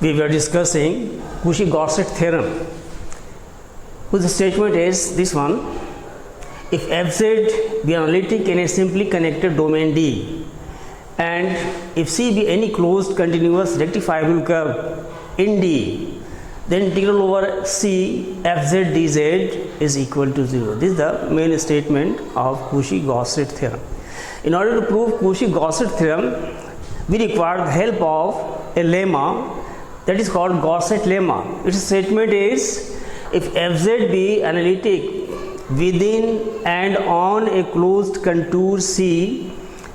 we were discussing Cauchy-Gosset theorem, whose statement is this one: if fz be analytic in a simply connected domain D, and if C be any closed continuous rectifiable curve in D, then integral over C fz dz is equal to 0. This is the main statement of Cauchy-Gosset theorem. In order to prove Cauchy-Gosset theorem, we require the help of a lemma that is called Gosset lemma. Its statement is: if fz be analytic within and on a closed contour C,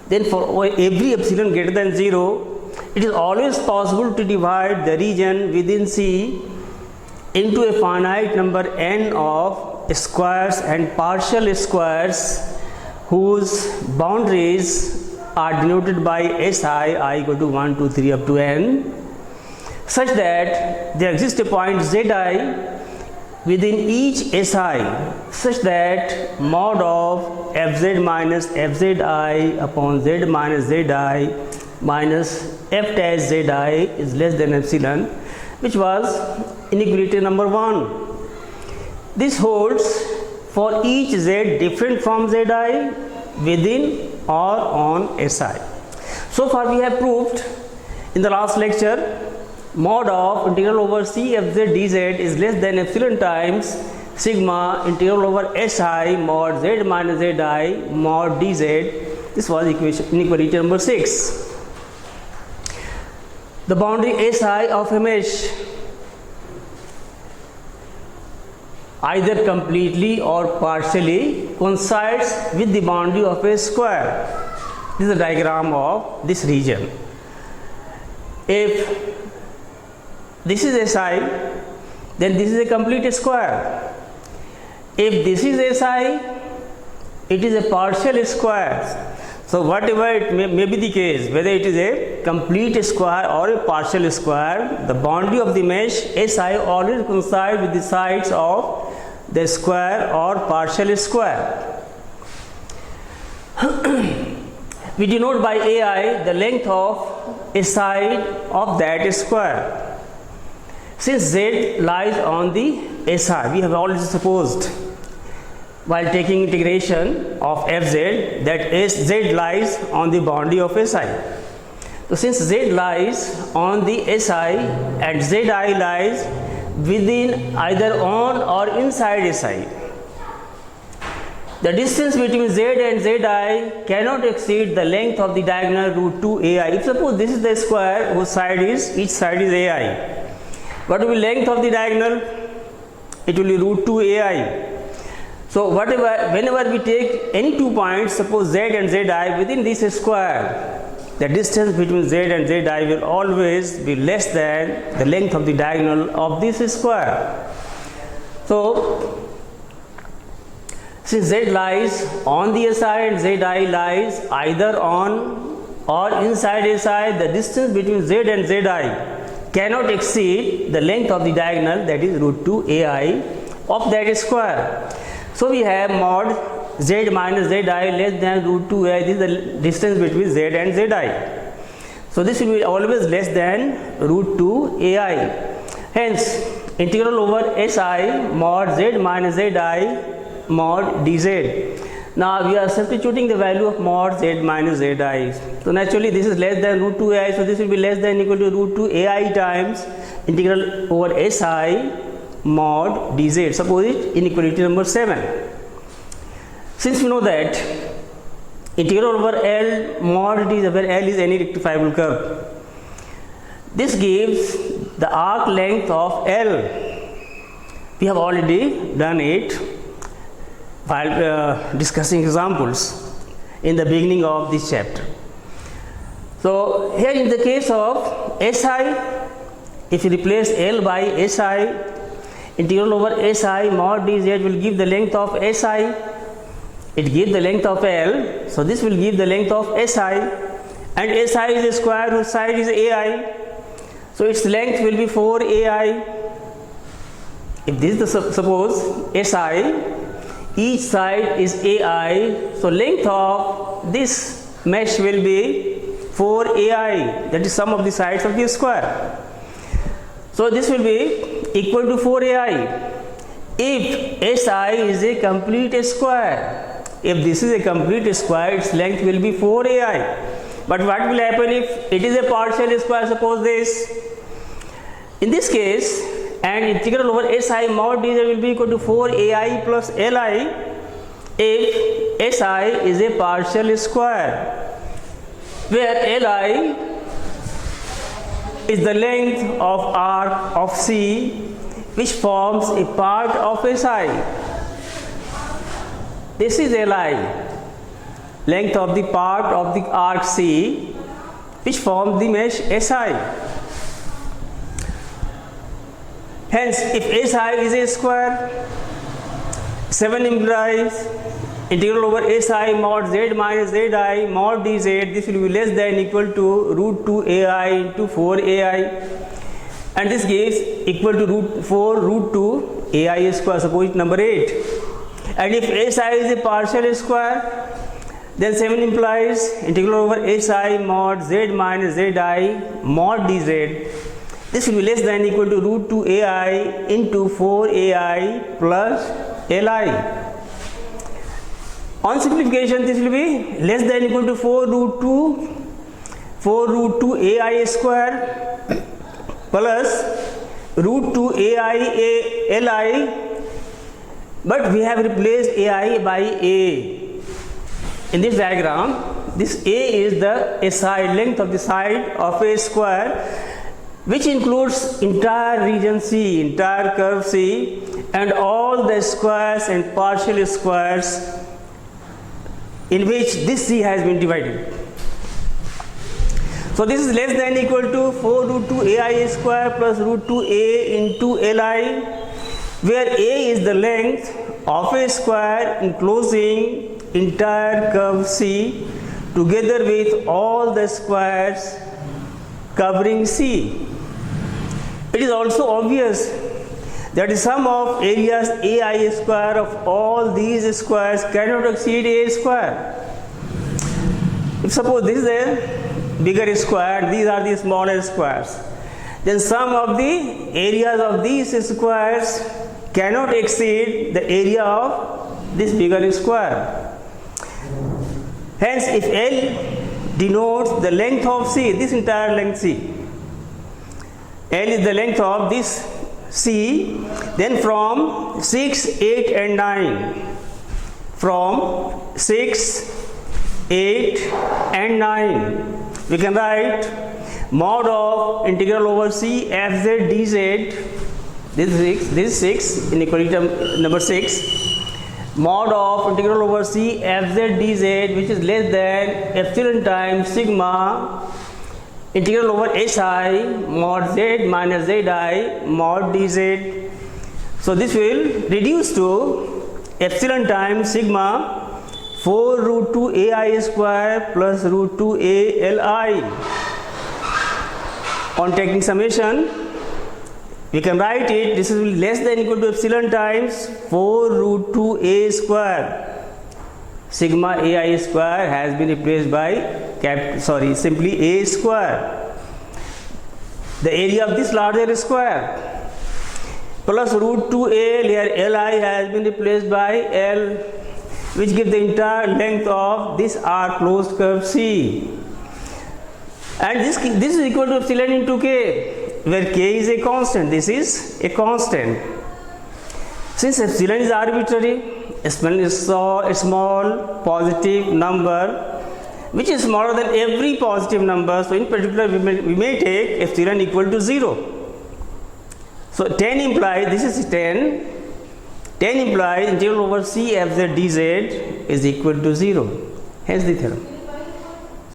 then for every epsilon greater than 0, it is always possible to divide the region within C into a finite number n of squares and partial squares whose boundaries are denoted by Si, I equal to 1, 2, 3 up to n, such that there exists a point Zi within each Si, such that mod of fz minus fzi upon z minus zi minus f dash zi is less than epsilon, which was inequality number 1. This holds for each z different from zi within or on Si. So far we have proved in the last lecture mod of integral over C fz dz is less than epsilon times sigma integral over Si mod z minus zi mod dz. This was inequality number 6. The boundary Si of a mesh either completely or partially coincides with the boundary of a square. This is a diagram of this region. If this is Si, then this is a complete square. If this is Si, it is a partial square. So whatever it may be the case, whether it is a complete square or a partial square, the boundary of the mesh Si always coincides with the sides of the square or partial square. We denote by Ai the length of a side of that square. Since z lies on the Si, we have already supposed while taking integration of fz that z lies on the boundary of Si. So since z lies on the Si and zi lies within either on or inside Si, the distance between z and zi cannot exceed the length of the diagonal root 2 Ai. If suppose this is the square whose side is, each side is Ai, what will be length of the diagonal? It will be root 2 Ai. So whenever we take any 2 points, suppose z and zi within this square, the distance between z and zi will always be less than the length of the diagonal of this square. So since z lies on the Si and zi lies either on or inside Si, the distance between z and zi cannot exceed the length of the diagonal, that is root 2 Ai of that square. So we have mod z minus zi less than root 2 Ai. This is the distance between z and zi. So this will be always less than root 2 Ai. Hence integral over Si mod z minus zi mod dz. Now we are substituting the value of mod z minus zi. So naturally this is less than root 2 Ai, so this will be less than equal to root 2 Ai times integral over Si mod dz. Suppose it inequality number 7. Since we know that integral over L mod dz, where L is any rectifiable curve, this gives the arc length of L. We have already done it while discussing examples in the beginning of this chapter. So here in the case of Si, if you replace L by Si, integral over Si mod dz will give the length of Si. It gives the length of L, so this will give the length of Si, and Si is a square whose side is Ai, so its length will be 4 Ai. If this is the suppose Si, each side is Ai, so length of this mesh will be 4 Ai, that is sum of the sides of the square. So this will be equal to 4ai. If SI is a complete square, if this is a complete square, its length will be 4ai. But what will happen if it is a partial square? Suppose this. In this case, and integral over SI mod dz will be equal to 4ai plus li if SI is a partial square, where li is the length of arc of C which forms a part of SI. This is li, length of the part of the arc C which forms the mesh SI. Hence, if SI is a square, 7 implies integral over SI mod z minus zi mod dz, this will be less than equal to root 2 ai into 4 ai, and this gives equal to root 2 ai square, suppose it's number 8. And if SI is a partial square, then 7 implies integral over SI mod z minus zi mod dz, this will be less than equal to root 2 ai into 4 ai plus li. On simplification, this will be less than equal to 4 root 2 ai square plus root 2 ai li, but we have replaced ai by a. In this diagram, this a is the SI, length of the side of a square, which includes entire region C, entire curve C, and all the squares and partial squares in which this C has been divided. So this is less than equal to 4 root 2 ai square plus root 2 a into li, where a is the length of a square enclosing entire curve C together with all the squares covering C. It is also obvious that the sum of areas ai square of all these squares cannot exceed a square. If suppose this is a bigger square, these are the smaller squares, then sum of the areas of these squares cannot exceed the area of this bigger square. Hence, if L denotes the length of C, this entire length C, L is the length of this C, then from 6, 8 and 9, from 6, 8 and 9, we can write mod of integral over C f z dz, this is 6, inequality term number 6, mod of integral over C f z dz, which is less than epsilon times sigma integral over SI mod z minus zi mod dz. So this will reduce to epsilon times sigma 4 root 2 ai square plus root 2 a li. On taking summation, we can write it, this is less than equal to epsilon times 4 root 2 a square. Sigma ai square has been replaced by simply a square, the area of this larger square, plus root 2a, where li has been replaced by l, which gives the entire length of this r closed curve C. And this is equal to epsilon into k, where k is a constant, this is a constant. Since epsilon is arbitrary, epsilon is a small positive number which is smaller than every positive number, so in particular we may take epsilon equal to 0. So 10 implies, this is 10 implies integral over C f z dz is equal to 0, hence the theorem.